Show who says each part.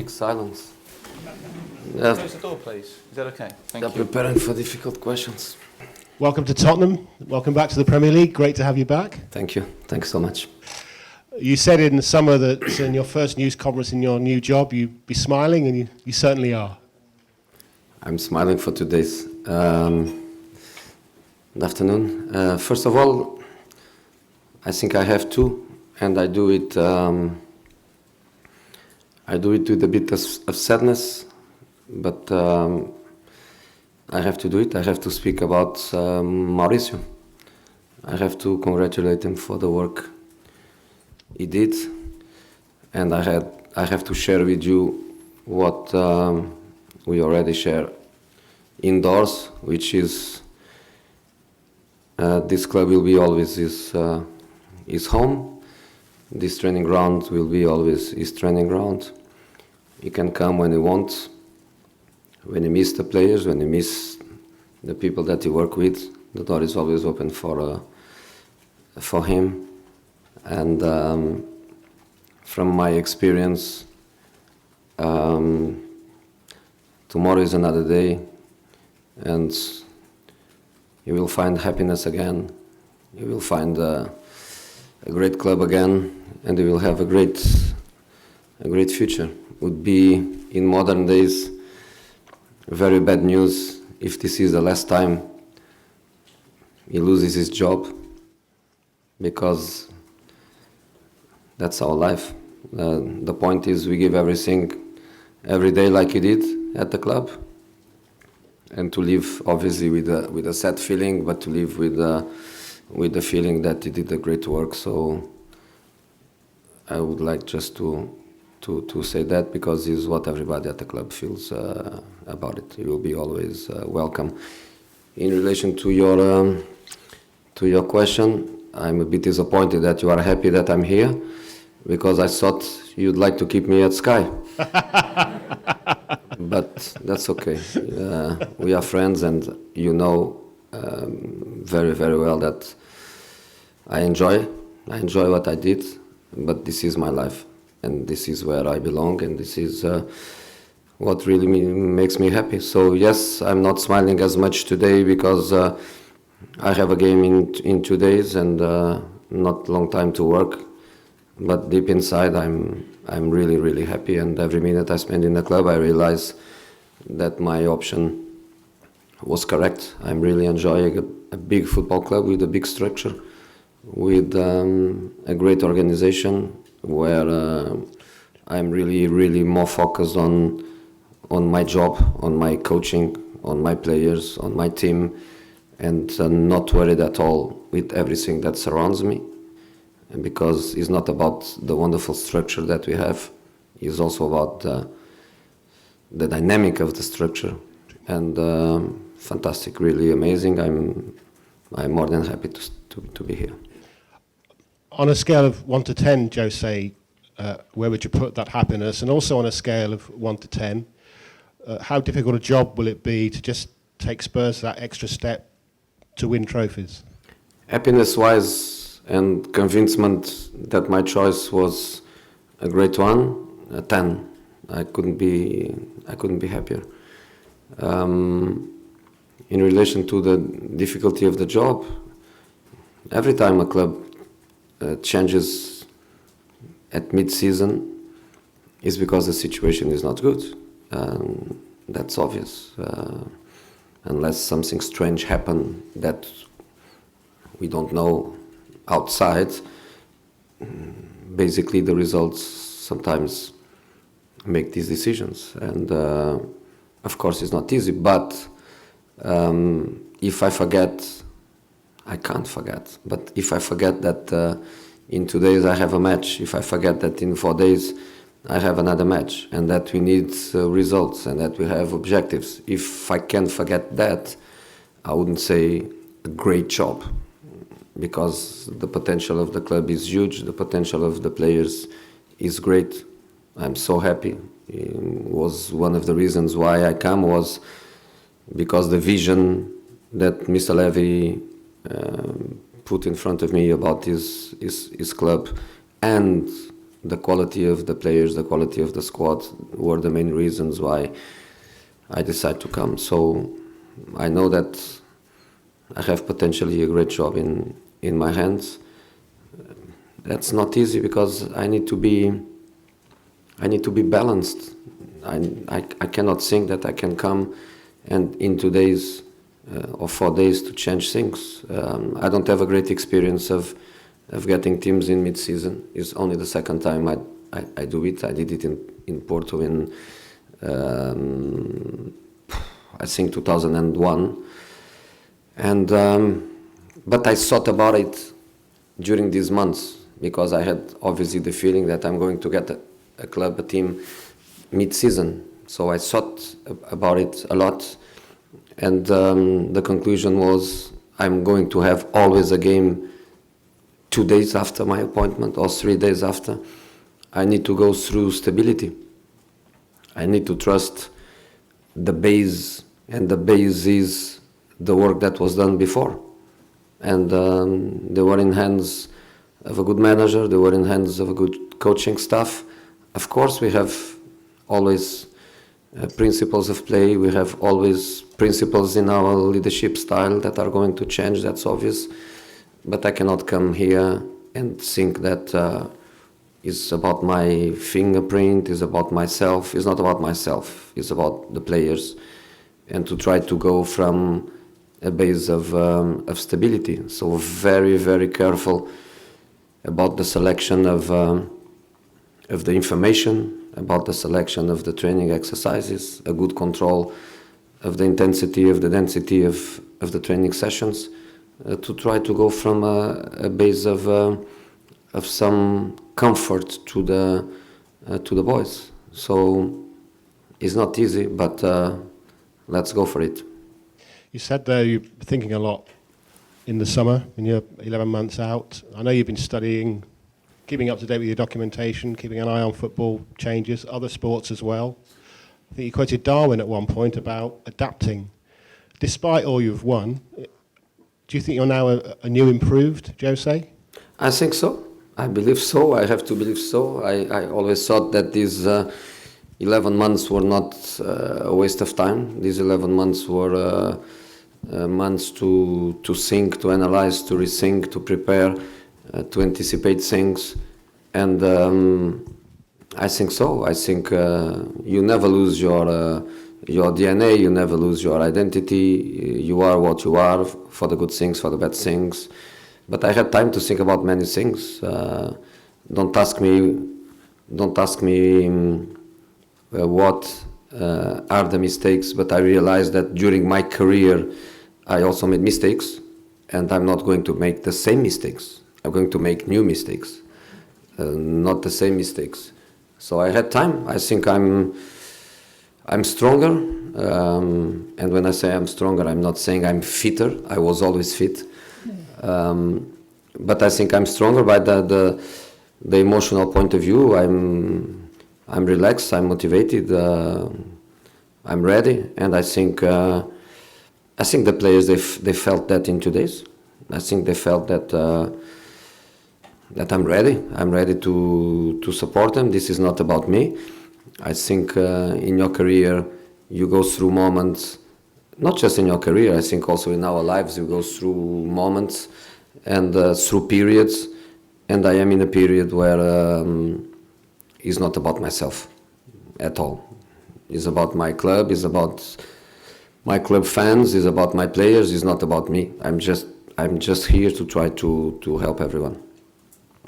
Speaker 1: big silence.
Speaker 2: Close the door, please. Is that okay? Thank you.
Speaker 1: Preparing for difficult questions.
Speaker 3: Welcome to Tottenham. Welcome back to the Premier League. Great to have you back.
Speaker 1: Thank you. Thanks so much.
Speaker 3: You said in the summer that in your first news conference in your new job, you'd be smiling, and you certainly are.
Speaker 1: I'm smiling for 2 days. Good afternoon. First of all, I think I have to, and I do it. I do it with a bit of sadness, but I have to do it. I have to speak about Mauricio. I have to congratulate him for the work he did, and I have to share with you what we already share indoors, which is this club will be always his home. This training ground will be always his training ground. He can come when he wants. When he miss the players, when he miss the people that he work with, the door is always open for him. And from my experience, tomorrow is another day, and you will find happiness again. You will find a great club again, and you will have a great future. Would be in modern days very bad news if this is the last time he loses his job, because that's our life. The point is we give everything every day like he did at the club, and to live obviously with a sad feeling, but to live with the feeling that he did a great work. So I would like just to say that, because it's what everybody at the club feels about it. You will be always welcome. In relation to your question, I'm a bit disappointed that you are happy that I'm here, because I thought you'd like to keep me at Sky. But that's okay. We are friends, and you know very, very well that I enjoy what I did, but this is my life, and this is where I belong, and this is what really makes me happy. So yes, I'm not smiling as much today because I have a game in 2 days and not long time to work. But deep inside, I'm really, really happy, and every minute I spend in the club, I realize that my option was correct. I'm really enjoying a big football club with a big structure, with a great organization, where I'm really, really more focused on my job, on my coaching, on my players, on my team, and not worried at all with everything that surrounds me. And because it's not about the wonderful structure that we have, it's also about the dynamic of the structure, and fantastic, really amazing. I'm more than happy to be here.
Speaker 3: On a scale of 1 to 10, Jose, where would you put that happiness? And also on a scale of 1 to 10, how difficult a job will it be to just take Spurs that extra step to win trophies?
Speaker 1: Happiness-wise and convincement that my choice was a great one, a 10. I couldn't be happier. In relation to the difficulty of the job, every time a club changes at mid-season is because the situation is not good. That's obvious. Unless something strange happens that we don't know outside, basically the results sometimes make these decisions. And of course it's not easy, but if I forget, I can't forget, but if I forget that in 2 days I have a match, if I forget that in 4 days I have another match, and that we need results, and that we have objectives, if I can forget that, I wouldn't say a great job, because the potential of the club is huge, the potential of the players is great. I'm so happy. It was one of the reasons why I come, was because the vision that Mr. Levy put in front of me about his club, and the quality of the players, the quality of the squad were the main reasons why I decided to come. So I know that I have potentially a great job in my hands. That's not easy because I need to be balanced. I cannot think that I can come and in 2 days or 4 days to change things. I don't have a great experience of getting teams in mid-season. It's only the second time I do it. I did it in Porto in I think 2001. And but I thought about it during these months because I had obviously the feeling that I'm going to get a club, a team mid-season. So I thought about it a lot, and the conclusion was I'm going to have always a game 2 days after my appointment or 3 days after. I need to go through stability. I need to trust the base, and the base is the work that was done before. And they were in hands of a good manager, they were in hands of a good coaching staff. Of course, we have always principles of play, we have always principles in our leadership style that are going to change, that's obvious. But I cannot come here and think that it's about my fingerprint, it's about myself. It's not about myself, it's about the players. And to try to go from a base of stability. So very, very careful about the selection of the information, about the selection of the training exercises, a good control of the intensity, of the density of the training sessions, to try to go from a base of some comfort to the boys. So it's not easy, but let's go for it.
Speaker 3: You said there you're thinking a lot in the summer, when you're 11 months out. I know you've been studying, keeping up to date with your documentation, keeping an eye on football changes, other sports as well. I think you quoted Darwin at one point about adapting. Despite all you've won, do you think you're now a new improved Jose?
Speaker 1: I think so. I believe so. I have to believe so. I always thought that these 11 months were not a waste of time. These 11 months were months to think, to analyze, to rethink, to prepare, to anticipate things. And I think so. I think you never lose your DNA, you never lose your identity. You are what you are, for the good things, for the bad things. But I had time to think about many things. Don't ask me what are the mistakes, but I realized that during my career I also made mistakes, and I'm not going to make the same mistakes. I'm going to make new mistakes, not the same mistakes. So I had time. I think I'm stronger, and when I say I'm stronger, I'm not saying I'm fitter. I was always fit, but I think I'm stronger by the emotional point of view. I'm relaxed, I'm motivated, I'm ready, and I think the players they felt that in 2 days. I think they felt that I'm ready. I'm ready to support them. This is not about me. I think in your career you go through moments, not just in your career. I think also in our lives you go through moments and through periods, and I am in a period where. It's not about myself at all. It's about my club, it's about my club fans, it's about my players, it's not about me. I'm just here to try to help everyone.